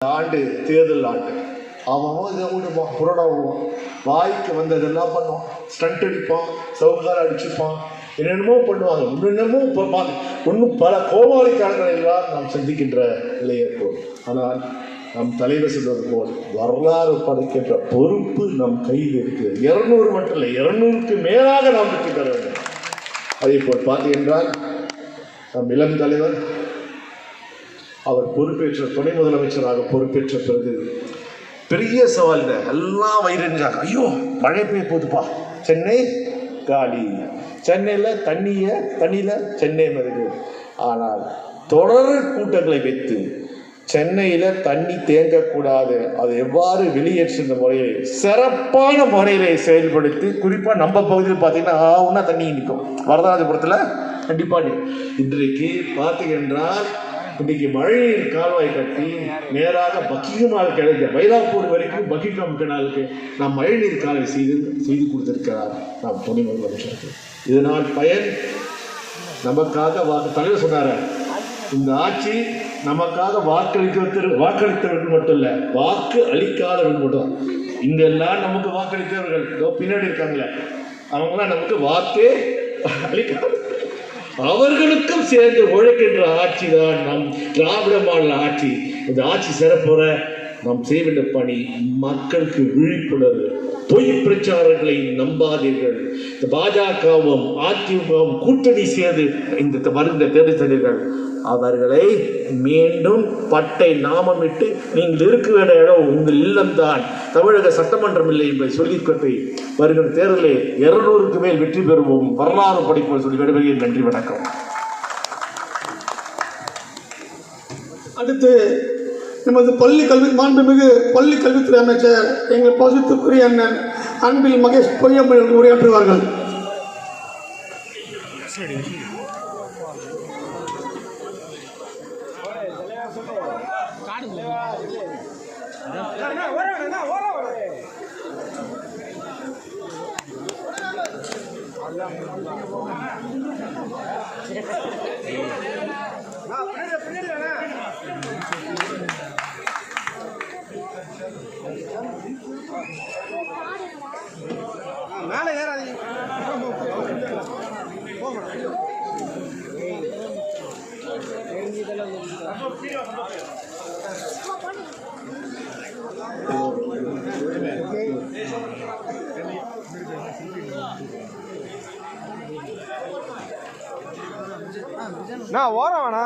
ஆண்டு தேர்தல் ஆண்டு அவன் இதை விடுவான், புரோடா விடுவான், வாய்க்கு வந்ததெல்லாம் பண்ணுவான், ஸ்டண்ட் அடிப்பான், சவுகாரம் அடிச்சுப்பான், என்னென்னமோ பண்ணுவாங்க. இன்னென்னமோ ஒன்றும் பல கோமாளிக்காரர்கள் எல்லாம் நாம் சந்திக்கின்ற நிலை ஏற்படும். ஆனால் நம் தலைவர் சொல்வது போல் வரலாறு படைக்கின்ற பொறுப்பு நம் கையில் இருக்குது. 200 மட்டும் இல்லை, 200க்கு மேலாக நாம் வெற்றி பெற வேண்டும். அதே போல் பார்த்தீங்கன்றால் நம் இளம் தலைவர் அவர் பொறுப்பேற்ற துணை முதலமைச்சராக பொறுப்பேற்ற பிறகு பெரிய சவால் எல்லாம் வயிறுஞ்சாங்க. ஐயோ மழை பெய்ய போகுதுப்பா, சென்னை காலி, சென்னையில் தண்ணியில் சென்னை மருது. ஆனால் தொடர் கூட்டங்களை வைத்து சென்னையில் தண்ணி தேங்கக்கூடாது, அது எவ்வாறு வெளியேற்றுகின்ற முறையை சிறப்பான முறையில் செயல்படுத்தி, குறிப்பாக நம்ம பகுதியில் பார்த்தீங்கன்னா ஒன்றா தண்ணி நிற்கும். வரதராஜபுரத்தில் கண்டிப்பாக இன்றைக்கு பார்த்தீங்கன்றால் இன்றைக்கு மழைநீர் கால்வாய் கட்டி நேராக பக்கிங்ஹாம் கிடைக்க மயிலாப்பூர் வரைக்கும் பக்கிங்ஹாம் கனாலுக்கு நாம் மழைநீர் கால்வாய் செய்து கொடுத்திருக்கிறார் நாம் துணை முதலமைச்சருக்கு. இதனால் பயன் நமக்காக தலைவர் சொன்னார, இந்த ஆட்சி நமக்காக வாக்களித்தவர்கள் மட்டும் இல்லை, வாக்கு அளிக்காதவர்கள் மட்டும். இங்கெல்லாம் நமக்கு வாக்களித்தவர்கள் பின்னாடி இருக்காங்களே, அவங்களாம் நமக்கு வாக்கே அளிக்காத, அவர்களுக்கும் சேர்ந்து உழைக்கின்ற ஆட்சி தான் நம் திராவிட மாடல் ஆட்சி. இந்த ஆட்சி சிறப்புற நாம் செய்ய வேண்டிய பணி மக்களுக்கு விழிப்புணர்வு. பொய் பிரச்சாரங்களை நம்பாதீர்கள். இந்த பாஜகவும் அதிமுகவும் கூட்டணி சேர்ந்து இந்த வருகின்ற தேர்தல் செய்தீர்கள், அவர்களை மீண்டும் பட்டை நாமமிட்டு நீங்கள் இருக்க வேண்டிய இடம் உங்கள் இல்லம்தான், தமிழக சட்டமன்றம் இல்லை என்பதை சொல்லிக்கொண்டு வருகிற தேர்தலில் 200க்கு மேல் வெற்றி பெறுவோம், வரலாறு படிப்போம் சொல்லி விடைபெறுகிறேன். நன்றி, வணக்கம். அடுத்து நமது மாண்புமிகு பள்ளி கல்வித்துறை அமைச்சர் எங்கள் பசுத்துக்குரிய அண்ணன் அன்பில் மகேஷ் பொய்யம்மன் உரையாற்றுவார்கள். மேலே ஏறாதீங்க. நான் ஓர வேணா